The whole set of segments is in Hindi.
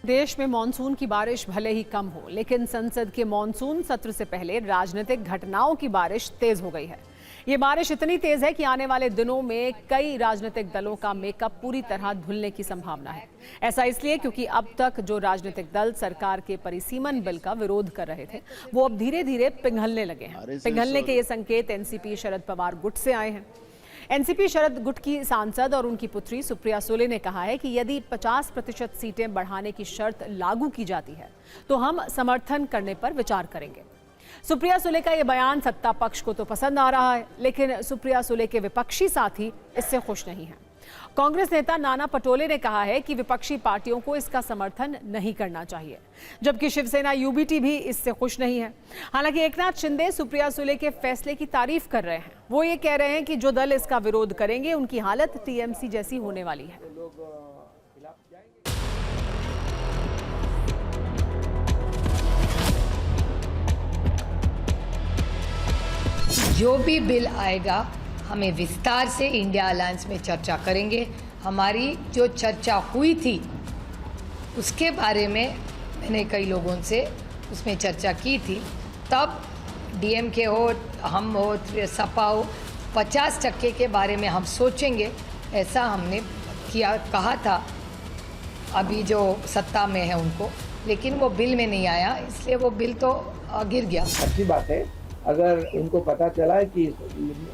देश में मॉनसून की बारिश भले ही कम हो, लेकिन संसद के मॉनसून सत्र से पहले राजनीतिक घटनाओं की बारिश तेज हो गई है। ये बारिश इतनी तेज है कि आने वाले दिनों में कई राजनीतिक दलों का मेकअप पूरी तरह धुलने की संभावना है। ऐसा इसलिए क्योंकि अब तक जो राजनीतिक दल सरकार के परिसीमन बिल का विरोध कर रहे थे, वो अब धीरे धीरे पिघलने लगे हैं। पिघलने के ये संकेत एनसीपी शरद पवार गुट से आए हैं। एनसीपी शरद गुट की सांसद और उनकी पुत्री सुप्रिया सुले ने कहा है कि यदि 50% सीटें बढ़ाने की शर्त लागू की जाती है तो हम समर्थन करने पर विचार करेंगे। सुप्रिया सुले का यह बयान सत्ता पक्ष को तो पसंद आ रहा है, लेकिन सुप्रिया सुले के विपक्षी साथी इससे खुश नहीं हैं। कांग्रेस नेता नाना पटोले ने कहा है कि विपक्षी पार्टियों को इसका समर्थन नहीं करना चाहिए, जबकि शिवसेना यूबीटी भी इससे खुश नहीं है। हालांकि एकनाथ शिंदे सुप्रिया सुले के फैसले की तारीफ कर रहे हैं। वो ये कह रहे हैं कि जो दल इसका विरोध करेंगे उनकी हालत टीएमसी जैसी होने वाली है। जो भी बिल आएगा हमें विस्तार से इंडिया अलायंस में चर्चा करेंगे। हमारी जो चर्चा हुई थी उसके बारे में मैंने कई लोगों से उसमें चर्चा की थी। तब डीएमके हो, हम हो, सपा हो, 50% के बारे में हम सोचेंगे, ऐसा हमने कहा था अभी जो सत्ता में है उनको, लेकिन वो बिल में नहीं आया, इसलिए वो बिल तो गिर गया। अच्छी बात है अगर उनको पता चला है कि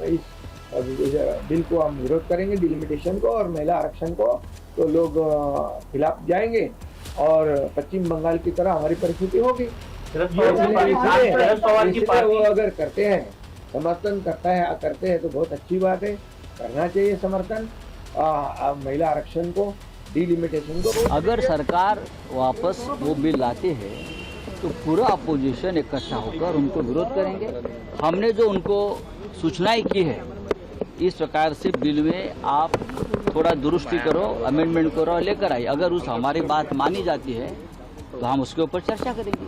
इस बिल को हम विरोध करेंगे, डिलिमिटेशन को और महिला आरक्षण को, तो लोग खिलाफ जाएंगे और पश्चिम बंगाल की तरह हमारी परिस्थिति होगी। वो अगर करते हैं, समर्थन करते हैं तो बहुत अच्छी बात है, करना चाहिए समर्थन महिला आरक्षण को, डिलिमिटेशन को। अगर सरकार वापस वो बिल लाते हैं तो पूरा अपोजिशन इकट्ठा होकर उनको विरोध करेंगे। हमने जो उनको सूचनाएं की है, इस प्रकार से बिल में आप थोड़ा दुरुस्ती करो, अमेंडमेंट करो, लेकर आइए। अगर उस हमारी बात मानी जाती है तो हम उसके ऊपर चर्चा करेंगे।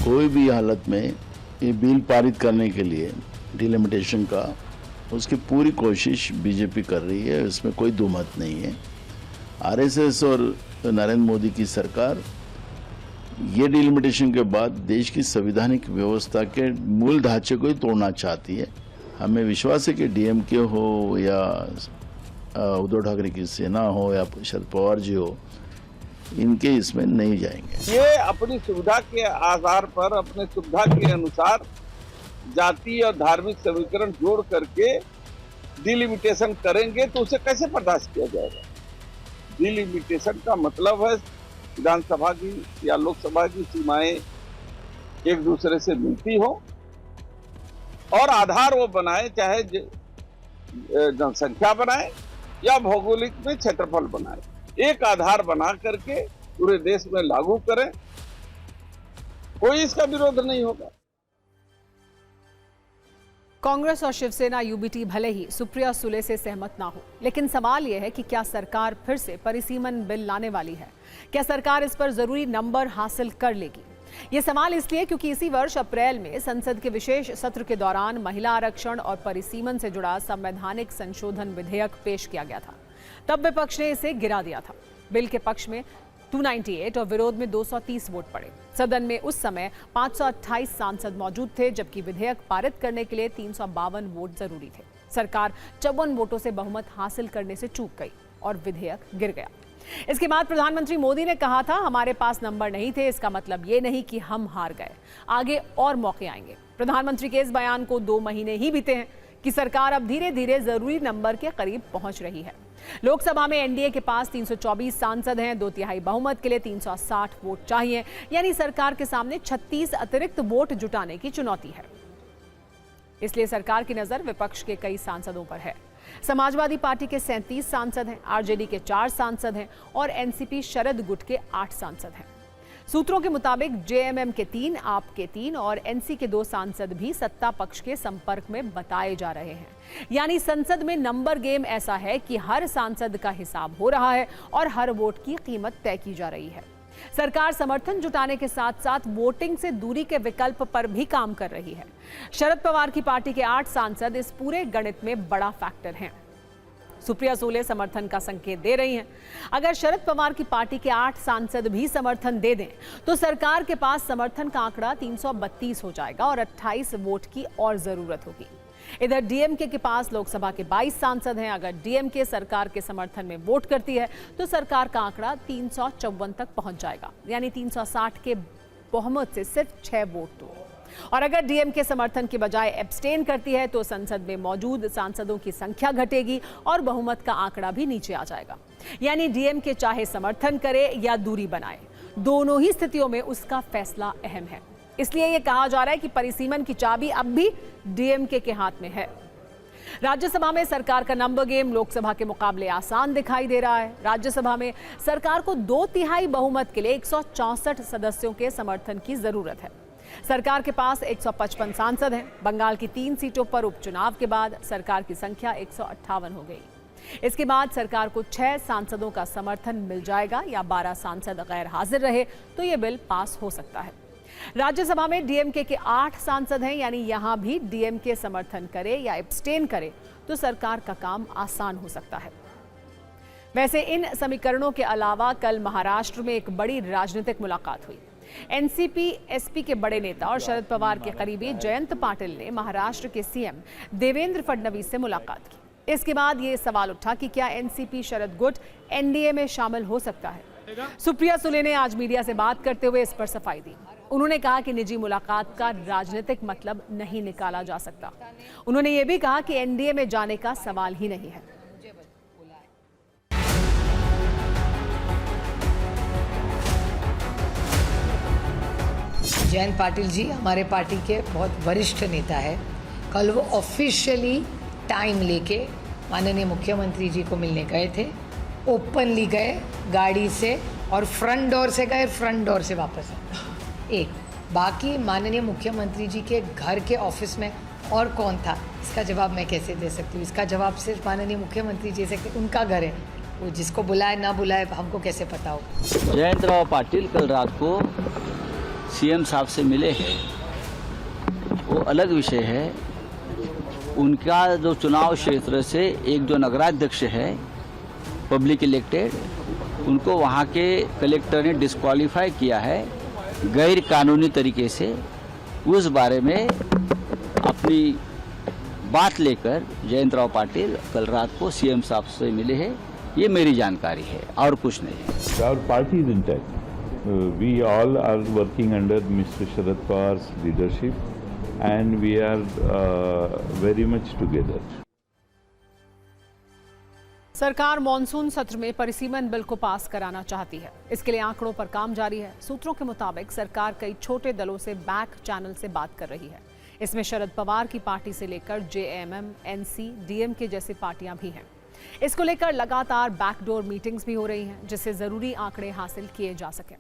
कोई भी हालत में ये बिल पारित करने के लिए डिलिमिटेशन का उसकी पूरी कोशिश बीजेपी कर रही है, इसमें कोई दो मत नहीं है। आरएसएस और नरेंद्र मोदी की सरकार ये डिलिमिटेशन के बाद देश की संवैधानिक व्यवस्था के मूल ढांचे को ही तोड़ना चाहती है। हमें विश्वास है कि डीएमके हो या उद्धव ठाकरे की सेना हो या शरद पवार जी हो, इनके इसमें नहीं जाएंगे। ये अपनी सुविधा के आधार पर, अपने सुविधा के अनुसार जाति और धार्मिक समीकरण जोड़ करके डिलिमिटेशन करेंगे तो उसे कैसे बर्दाश्त किया जाएगा। डिलिमिटेशन का मतलब है विधानसभा की या लोकसभा की सीमाएं एक दूसरे से मिलती हो और आधार वो बनाए, चाहे जनसंख्या बनाए या भौगोलिक में क्षेत्रफल बनाए, एक आधार बना करके पूरे देश में लागू करें, कोई इसका विरोध नहीं होगा। कांग्रेस और शिवसेना यूबीटी भले ही सुप्रिया सुले से सहमत ना हो, लेकिन सवाल यह है कि क्या सरकार फिर से परिसीमन बिल लाने वाली है? क्या सरकार इस पर जरूरी नंबर हासिल कर लेगी? ये सवाल इसलिए क्योंकि इसी वर्ष अप्रैल में संसद के विशेष सत्र के दौरान महिला आरक्षण और परिसीमन से जुड़ा संवैधानिक संशोधन विधेयक पेश किया गया था। तब विपक्ष ने इसे गिरा दिया था। बिल के पक्ष में 298 और विरोध में 230 वोट पड़े। सदन में उस समय 528 सांसद मौजूद थे, जबकि विधेयक पारित करने के लिए 352 वोट जरूरी थे। सरकार 54 वोटों से बहुमत हासिल करने से चूक गई और विधेयक गिर गया। इसके बाद प्रधानमंत्री मोदी ने कहा था, हमारे पास नंबर नहीं थे, इसका मतलब ये नहीं कि हम हार गए, आगे और मौके आएंगे। प्रधानमंत्री के इस बयान को 2 महीने ही बीते हैं कि सरकार अब धीरे धीरे जरूरी नंबर के करीब पहुंच रही है। लोकसभा में एनडीए के पास 324 सांसद हैं, 2/3 बहुमत के लिए 360 वोट चाहिए, यानी सरकार के सामने 36 अतिरिक्त वोट जुटाने की चुनौती है। इसलिए सरकार की नजर विपक्ष के कई सांसदों पर है। समाजवादी पार्टी के 37 सांसद हैं, आरजेडी के 4 सांसद हैं और एनसीपी शरद गुट के 8 सांसद हैं। सूत्रों के मुताबिक जेएमएम के 3, आप के 3 और एनसी के 2 सांसद भी सत्ता पक्ष के संपर्क में बताए जा रहे हैं। यानी संसद में नंबर गेम ऐसा है कि हर सांसद का हिसाब हो रहा है और हर वोट की कीमत तय की जा रही है। सरकार समर्थन जुटाने के साथ साथ वोटिंग से दूरी के विकल्प पर भी काम कर रही है। शरद पवार की पार्टी के 8 सांसद इस पूरे गणित में बड़ा फैक्टर हैं। सुप्रिया सुले समर्थन का संकेत दे रही हैं। अगर शरद पवार की पार्टी के 8 सांसद भी समर्थन दे दें तो सरकार के पास समर्थन का आंकड़ा 332 हो जाएगा और 28 वोट की और जरूरत होगी। इधर डीएमके के पास लोकसभा के 22 सांसद हैं। अगर डीएमके सरकार के समर्थन में वोट करती है तो सरकार का आंकड़ा 354 तक पहुंच जाएगा, यानी 360 के बहुमत से सिर्फ 6 वोट दूर। और अगर डीएमके समर्थन के बजाय एब्सटेन करती है तो संसद में मौजूद सांसदों की संख्या घटेगी और बहुमत का आंकड़ा भी नीचे आ जाएगा। यानी डीएमके चाहे समर्थन करे या दूरी बनाए, दोनों ही स्थितियों में उसका फैसला अहम है। इसलिए यह कहा जा रहा है कि परिसीमन की चाबी अब भी डीएमके के हाथ में है। राज्यसभा में सरकार का नंबर गेम लोकसभा के मुकाबले आसान दिखाई दे रहा है। राज्यसभा में सरकार को 2/3 बहुमत के लिए 164 सदस्यों के समर्थन की जरूरत है। सरकार के पास 155 सांसद हैं। बंगाल की 3 सीटों पर उपचुनाव के बाद सरकार की संख्या 158 हो गई। इसके बाद सरकार को 6 सांसदों का समर्थन मिल जाएगा या 12 सांसद गैर हाजिर रहे तो ये बिल पास हो सकता है। राज्यसभा में डीएमके के 8 सांसद हैं, यानी यहां भी डीएमके समर्थन करे या एब्सटेन करे तो सरकार का काम आसान हो सकता है। वैसे इन समीकरणों के अलावा कल महाराष्ट्र में एक बड़ी राजनीतिक मुलाकात हुई। एनसीपी एसपी के बड़े नेता और शरद पवार के करीबी जयंत पाटिल ने महाराष्ट्र के सीएम देवेंद्र फडणवीस से मुलाकात की। इसके बाद ये सवाल उठा कि क्या एनसीपी शरद गुट एनडीए में शामिल हो सकता है। सुप्रिया सुले ने आज मीडिया से बात करते हुए इस पर सफाई दी। उन्होंने कहा कि निजी मुलाकात का राजनीतिक मतलब नहीं निकाला जा सकता। उन्होंने ये भी कहा कि एनडीए में जाने का सवाल ही नहीं है। जयंत पाटिल जी हमारे पार्टी के बहुत वरिष्ठ नेता है। कल वो ऑफिशियली टाइम लेके माननीय मुख्यमंत्री जी को मिलने गए थे। ओपनली गए, गाड़ी से, और फ्रंट डोर से गए, फ्रंट डोर से वापस आए। एक बाकी माननीय मुख्यमंत्री जी के घर के ऑफिस में और कौन था, इसका जवाब मैं कैसे दे सकती हूँ। इसका जवाब सिर्फ माननीय मुख्यमंत्री जी से, उनका घर है, वो जिसको बुलाए ना बुलाए हमको कैसे पता हो। जयंतराव पाटिल कल रात को सीएम साहब से मिले हैं, वो अलग विषय है। उनका जो चुनाव क्षेत्र से एक जो नगराध्यक्ष है पब्लिक इलेक्टेड, उनको वहाँ के कलेक्टर ने डिस्क्वालीफाई किया है गैर कानूनी तरीके से। उस बारे में अपनी बात लेकर जयंतराव पाटिल कल रात को सीएम साहब से मिले हैं, ये मेरी जानकारी है और कुछ नहीं है। Our party is intact. We all are working under Mr. Sharad Pawar's leadership and we are very much together. सरकार मॉनसून सत्र में परिसीमन बिल को पास कराना चाहती है। इसके लिए आंकड़ों पर काम जारी है। सूत्रों के मुताबिक सरकार कई छोटे दलों से बैक चैनल से बात कर रही है। इसमें शरद पवार की पार्टी से लेकर जेएमएम, एनसी, डीएमके जैसी पार्टियां भी हैं। इसको लेकर लगातार बैकडोर मीटिंग्स भी हो रही हैं, जिससे जरूरी आंकड़े हासिल किए जा सकें।